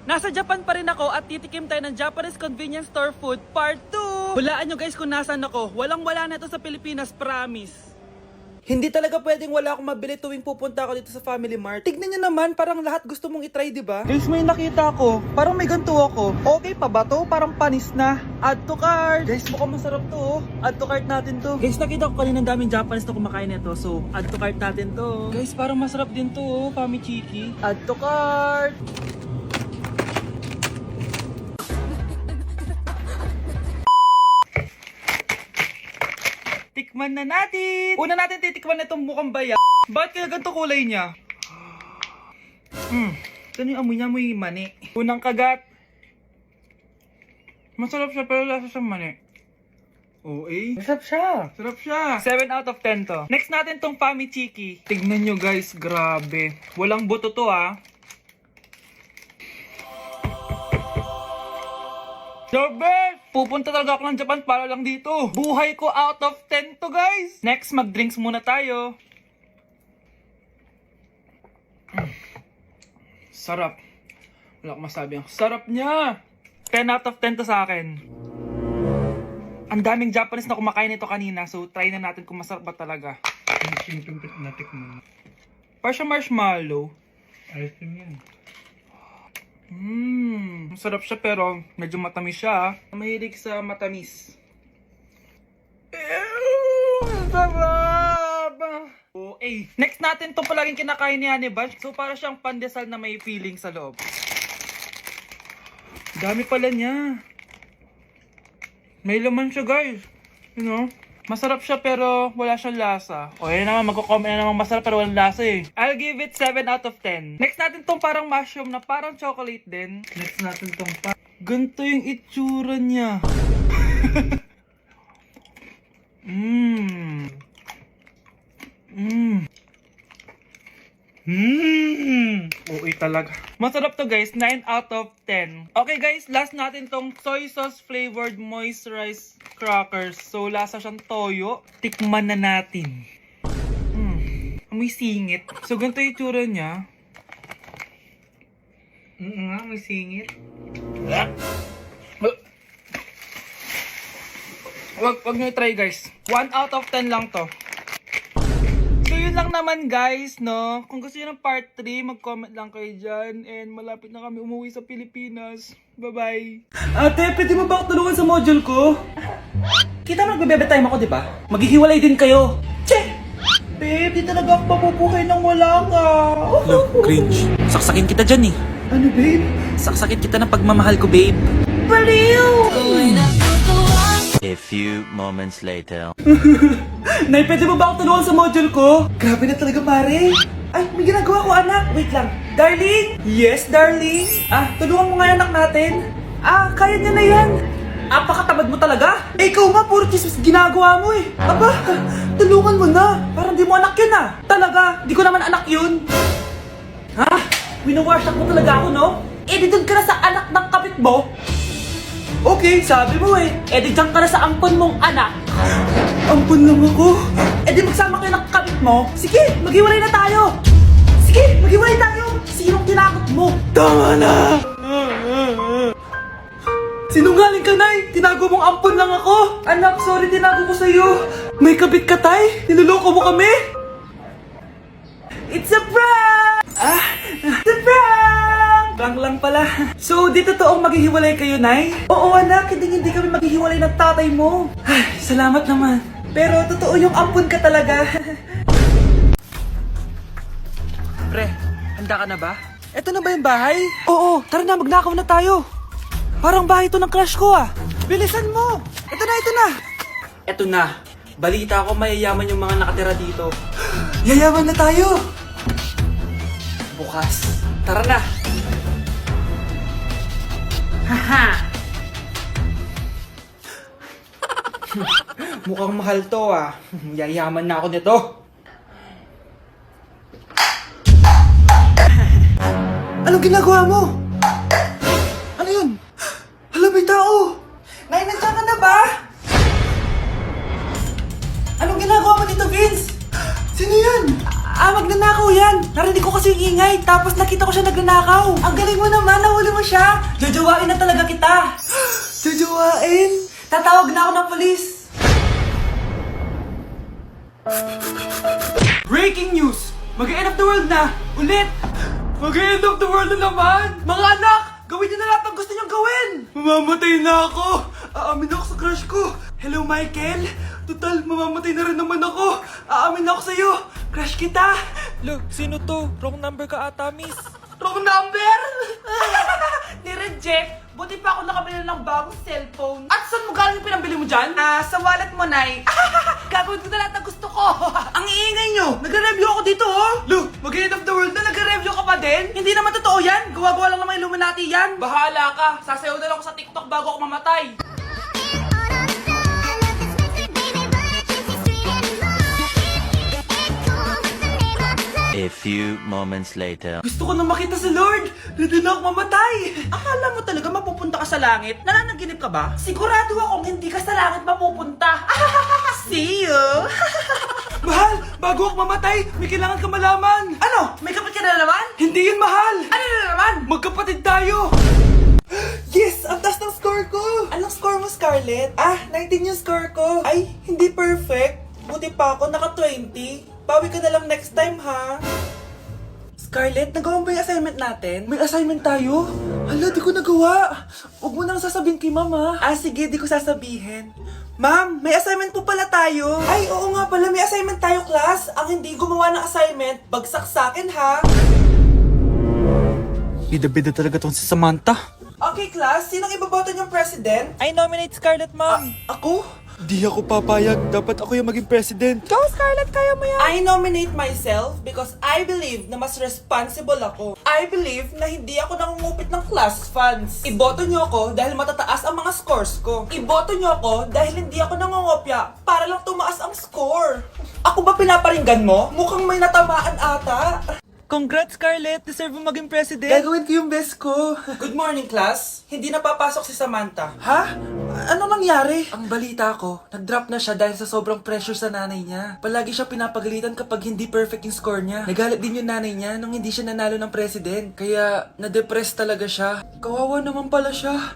Nasa Japan pa rin ako at titikim tayo ng Japanese convenience store food part 2. Hulaan nyo guys kung nasan ako. Walang-wala na ito sa Pilipinas, promise. Hindi talaga pwedeng wala akong mabili tuwing pupunta ako dito sa Family Mart. Tignan nyo naman, parang lahat gusto mong itry, di ba? Guys, may nakita ko. Parang may ganito ako. Okay pa ba to? Parang panis na. Add to cart. Guys, mukhang masarap to. Oh. Add to cart natin to. Guys, nakita ko kanina daming Japanese na kumakain nito. So, add to cart natin to. Guys, parang masarap din to. Oh. Famichiki. Add to cart. Tikman na natin! Una natin titikman na itong mukhang baya. Bakit kaya ganito kulay niya? Ito yung amoy niya, amoy mani. Unang kagat. Masarap siya pero lasa sa mani. Oo eh. Masarap siya. Sarap siya. 7 out of 10 to. Next natin tong Famichiki. Tignan nyo guys, grabe. Walang buto to ah. The best! Pupunta talaga ako ng Japan para lang dito. Buhay ko out of 10 to guys. Next, mag-drinks muna tayo. Sarap. Wala akong masabi. Ang sarap niya. 10 out of 10 to sa akin. Ang daming Japanese na kumakain nito kanina. So, try na natin kung masarap ba talaga. Para siya marshmallow. Ice cream yan. Masarap siya pero medyo matamis siya. Mahilig sa matamis. Sarap! Okay. Next natin itong palaging kinakain ni Honey Bunch. So para siyang pandesal na may feeling sa loob. Dami pala niya. May laman siya guys. You know? Masarap siya pero wala siyang lasa. O yan naman, magko-comment na naman masarap pero walang lasa eh. I'll give it 7 out of 10. Next natin tong parang mushroom na parang chocolate din. Next natin tong ganito yung itsura niya. Okay talaga. Masarap to guys, 9 out of 10. Okay guys, last natin tong soy sauce flavored moisturized crackers. So lasa siyang toyo. Tikman na natin. Amoy singit. So ganito yung itsura niya. May singit. Wag nyo try guys. 1 out of 10 lang to. So yun lang naman guys, no? Kung gusto nyo ng part 3, mag-comment lang kayo dyan. And malapit na kami umuwi sa Pilipinas. Bye-bye. Ate, pwede mo ba ako tulungan sa module ko? Kita mo nagbe-bebe time ako, di ba? Maghihiwalay din kayo. Che! Babe, di talaga ako mapupuhay nang wala ka. Look, cringe. Saksakin kita dyan eh. Ano, babe? Saksakin kita ng pagmamahal ko, babe. Baliw! A few moments later. Nay, pwede mo ba ako tulungan sa module ko? Grabe na talaga, pare. Ay, may ginagawa ko, anak. Wait lang. Darling? Yes, darling? Tulungan mo nga yung anak natin. Kaya niya na yan. Apakatamad mo talaga. Ikaw nga, puro chismis ginagawa mo eh. Aba, tulungan mo na. Parang di mo anak yun Talaga, di ko naman anak yun. Winawash mo talaga ako, no? Di doon ka na sa anak ng kapit mo. Okay, sabi mo eh. Di dyan ka na sa ampon mong anak. Ampon lang ako? Di magsama kayo ng kapit mo. Sige, maghiwalay na tayo. Sige, maghiwalay tayo. Sinong tinakot mo? Tama na! Sinungaling ka, Nay! Tinago mong ampon lang ako! Anak, sorry, tinago ko sa'yo! May kabit ka, Tay? Niloloko mo kami? It's a prank! It's a prank! Prank lang pala. So, di totoong maghihiwalay kayo, Nay? Oo, anak, hindi kami maghihiwalay ng tatay mo. Ay, salamat naman. Pero totoo yung ampon ka talaga. Pre, handa ka na ba? Eto na ba yung bahay? Oo, tara na, magnakaw na tayo. Parang bahay ito ng crush ko Bilisan mo! Ito na! Ito na. Balita ko mayayaman yung mga nakatira dito. Yayaman na tayo! Bukas. Tara na! Haha! Mukhang mahal to Yayaman na ako nito. Anong ginagawa mo? Ano yun? Hala, may tao! Nay, nandiyan ka na ba? Anong ginagawa mo dito, Vince? Sino yan? Magnanakaw yan! Narinig ko kasi yung ingay! Nay, tapos nakita ko siya nagnanakaw. Ang galing mo naman, nahuli mo siya. Jojowain na talaga kita. Jojowain? Tatawag na ako ng polis. Breaking news! Mag-end of the world na! Ulit! Mag-end of the world na naman! Mga anak! Gawin niyo na lahat ng gusto niyong gawin! Mamamatay na ako! Aamin ako sa crush ko! Hello, Michael! Total, mamamatay na rin naman ako! Aamin ako sa'yo! Crush kita! Lo, sino to? Wrong number ka ata, miss. Wrong number! Ni-reject! Buti pa ako nakabili ng bagong cellphone. At saan mo galing yung pinambili mo dyan? Sa wallet mo, Nay. Gagawin ko na lahat ng gusto ko. Ang iingay nyo! Nagre-review ako dito, oh! Lu, mag-end of the world na nagre-review ka pa din? Hindi naman totoo yan! Gawa-gawa lang naman Illuminati yan! Bahala ka! Sasayaw na lang ako sa TikTok bago ako mamatay! A few moments later. Gusto ko na makita si Lord! Ready na ako mamatay! Akala mo talaga mapupunta ka sa langit? Nananaginip ka ba? Sigurado akong hindi ka sa langit mapupunta! See you! Mahal! Bago ako mamatay, may kailangan ka malaman! Ano? May kapit ka na naman? Hindi yun, mahal! Ano na naman? Magkapatid tayo! Yes! Ang taas ng score ko! Anong score mo, Scarlett? 19 yung score ko. Ay, hindi perfect. Buti pa ako, naka 20. Bawi ka na lang next time, ha? Scarlett, nagawa mo ba yung assignment natin? May assignment tayo? Hala, di ko nagawa. Huwag mo nang sasabihin kay mama. Sige, di ko sasabihin. Ma'am, may assignment po pala tayo. Ay, oo nga pala, may assignment tayo, class. Ang hindi gumawa ng assignment, bagsak sa akin, ha? Bida-bida talaga tong si Samantha. Okay, class, sinong iboboto niyong president? I nominate Scarlett, ma'am. Ako? Di ako papayag. Dapat ako yung maging president. Go, Scarlett, kaya mo yan. I nominate myself because I believe na mas responsible ako. I believe na hindi ako nangungupit ng class funds. Iboto niyo ako dahil matataas ang mga scores ko. Iboto niyo ako dahil hindi ako nangungopya para lang tumaas ang score. Ako ba pinaparinggan mo? Mukhang may natamaan ata. Congrats, Scarlett. Deserve mo maging president. Gagawin ko yung best ko. Good morning, class. Hindi na papasok si Samantha. Ha? Ano nangyari? Ang balita ko, nag-drop na siya dahil sa sobrang pressure sa nanay niya. Palagi siya pinapagalitan kapag hindi perfect yung score niya. Nagalit din yung nanay niya nung hindi siya nanalo ng president. Kaya, na-depress talaga siya. Kawawa naman pala siya.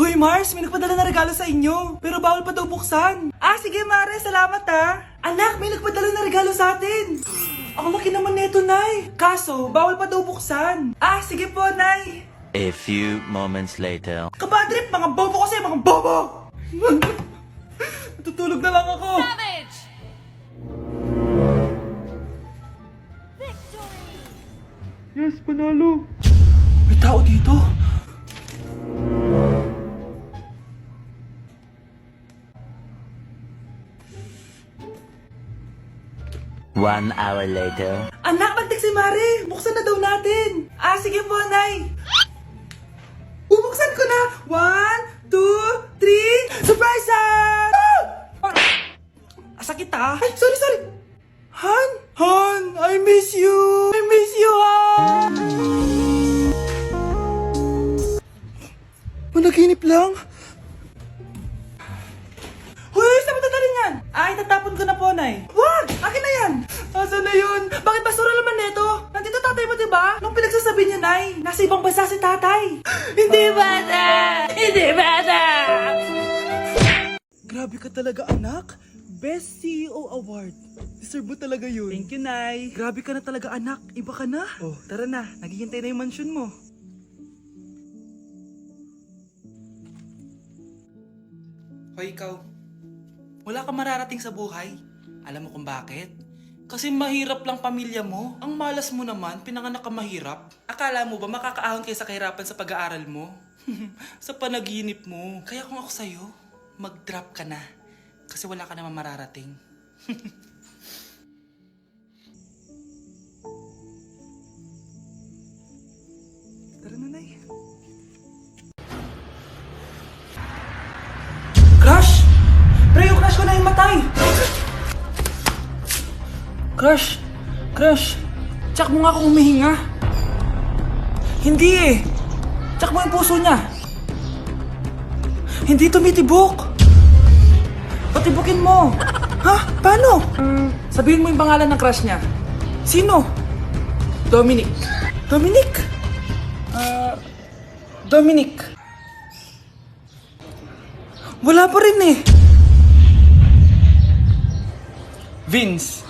Hoy Mars, may nagpadala na regalo sa inyo. Pero bawal pa daw buksan. Sige Mare, salamat ha. Anak, may nagpadala na regalo sa atin. Ang laki naman neto, Nay. Kaso, bawal pa daw buksan. Sige po, Nay. A few moments later. Kabadrip, mga bobo kasi, mga bobo! Tutulog na lang ako. Savage! Yes, panalo. May tao dito. One hour later. Anak, nagtik si Mare. Buksan na daw natin. Sige po, Nay. Bubuksan ko na. 1, 2, 3. Surprise! Sakit ah. Ay, sorry. Han, I miss you. I miss you, Han. Managinip lang. Hoy, saan mo dadalhin yan? Tatapon ko na po, Nay. Wag! Akin na yan! Asan na yun? Bakit basura naman neto? Nandito tatay mo, diba? Nung pinagsasabi niya, Nay, nasa ibang bansa si tatay. Hindi bata! Hindi bata! Grabe ka talaga, anak. Best CEO Award. Deserve mo talaga yun. Thank you, Nay. Grabe ka na talaga, anak. Iba ka na. Tara na. Naghihintay na yung mansion mo. Hoy, ikaw. Wala ka mararating sa buhay. Alam mo kung bakit? Kasi mahirap lang pamilya mo. Ang malas mo naman, pinanganak ka mahirap. Akala mo ba makakaahon kayo sa kahirapan sa pag-aaral mo? Sa panaginip mo. Kaya kung ako sa'yo, mag-drop ka na. Kasi wala ka naman mararating. Tara na, Nay. Crush! Pre, yung crush ko na yung matay! Crush! Tsak mo nga kung humihinga. Hindi eh! Tsak mo yung puso niya. Hindi tumitibok. Patibukin mo. Ha? Paano? Sabihin mo yung pangalan ng crush niya. Sino? Dominic. Dominic? Dominic. Wala pa rin eh. Vince.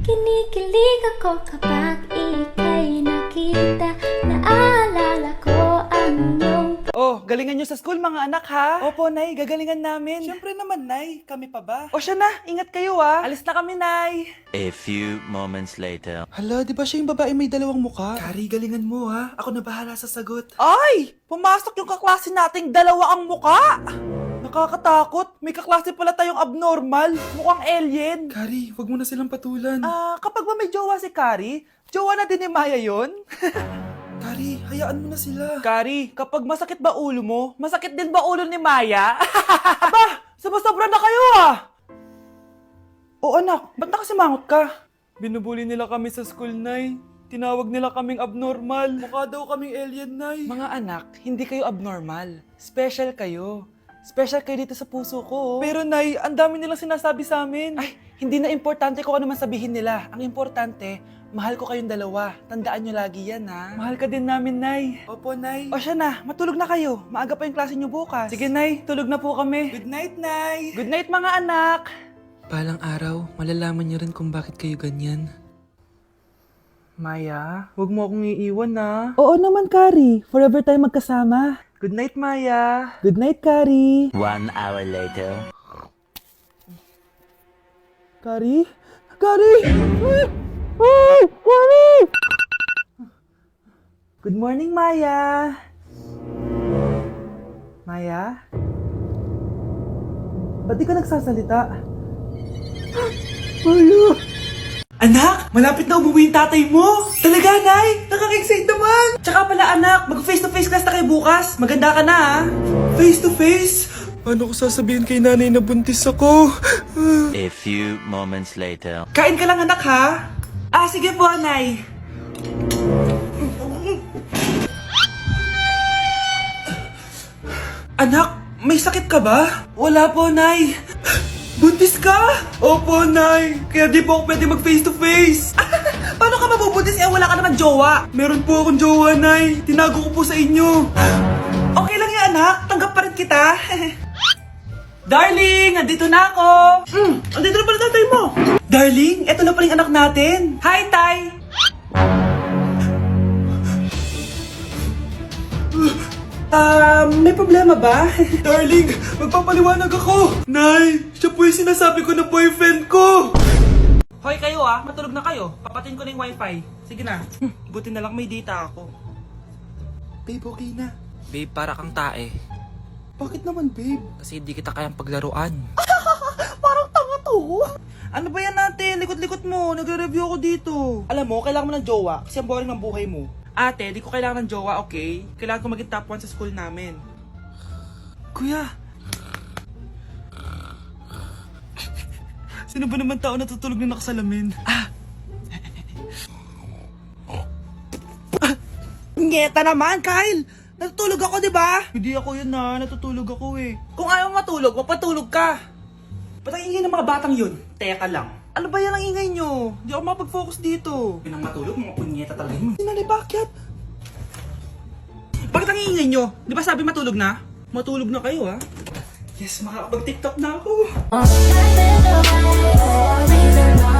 Kinikilig ako kapag ika'y nakita. Naalala ko ang iyong Oh, galingan nyo sa school mga anak ha? Opo, Nay, gagalingan namin. Siyempre naman, Nay. Kami pa ba? O siya na, ingat kayo ha. Alis na kami, Nay. A few moments later. Hala, di ba siya yung babae may dalawang muka? Kari, galingan mo ha. Ako na bahala sa sagot. Ay! Pumasok yung kaklase nating dalawa ang muka! Nakakatakot. May kaklase pala tayong abnormal. Mukhang alien. Kari, wag mo na silang patulan. Kapag ba may jowa si Kari, jowa na din ni Maya yon? Kari, hayaan mo na sila. Kari, kapag masakit ba ulo mo, masakit din ba ulo ni Maya? Aba, sobra na kayo ah! O anak, ba't nakasimangot ka? Binubuli nila kami sa school, Nay. Tinawag nila kaming abnormal. Mukha daw kaming alien, Nay. Mga anak, hindi kayo abnormal. Special kayo. Special kayo dito sa puso ko. Pero, Nay, ang dami nilang sinasabi sa amin. Ay, hindi na importante kung ano man sabihin nila. Ang importante, mahal ko kayong dalawa. Tandaan nyo lagi yan, ha? Mahal ka din namin, Nay. Opo, Nay. O siya na, matulog na kayo. Maaga pa yung klase nyo bukas. Sige, Nay, tulog na po kami. Good night, Nay. Good night, mga anak. Palang araw, malalaman niyo rin kung bakit kayo ganyan. Maya? Huwag mo akong iiwan, na. Oo naman, Kari. Forever tayo magkasama. Good night, Maya. Good night, Kari. 1 hour later. Kari? Kari! Ay! Kari! Good morning, Maya. Maya? Ba't di ka nagsasalita? Maya! Anak, malapit na umuwi yung tatay mo. Talaga, Nay? Nakaka-excite naman. Tsaka pala, anak, mag-face-to-face class na kayo bukas. Maganda ka na, ha? Face-to-face? Paano ko sasabihin kay nanay na buntis ako? A few moments later. Kain ka lang, anak, ha? Sige po, Nay. Anak, may sakit ka ba? Wala po, Nay. Buntis ka? Opo, Nay. Kaya di po ako pwede mag-face-to-face. Paano ka mabubuntis wala ka naman jowa? Meron po akong jowa, Nay. Tinago ko po sa inyo. Okay lang yan, anak. Tanggap pa rin kita. Darling, nandito na ako. Andito na pala tatay mo. Darling, eto na pala yung anak natin. Hi, Tay. May problema ba? Darling, magpapaliwanag ako. Nay, siya po yung sinasabi ko na boyfriend ko. Hoy kayo matulog na kayo. Papatin ko na yung wifi. Sige na. Buti na lang may data ako. Babe, okay na. Babe, para kang tae. Bakit naman, babe? Kasi hindi kita kayang paglaruan. Parang tanga to. Ano ba yan natin? Likot-likot mo. Nagre-review ako dito. Alam mo, kailangan mo ng jowa kasi ang boring ng buhay mo. Ate, di ko kailangan ng jowa, okay? Kailangan ko maging top 1 sa school namin. Kuya. Sino ba naman tao natutulog na nakasalamin? Ngeta naman, Kyle! Natutulog ako, di ba? Hindi ako yun, na. Natutulog ako eh. Kung ayaw matulog, magpatulog ka. Ba't ang ingay ng mga batang yun? Teka lang. Ano ba yan ang ingay nyo? Hindi ako mapag-focus dito. Pinang matulog, mga punyeta talaga yun. Sinali, bakit? Bakit ang ingay nyo? Di ba sabi matulog na? Matulog na kayo, ha? Yes, makakapag-tiktok na ako. I don't know why,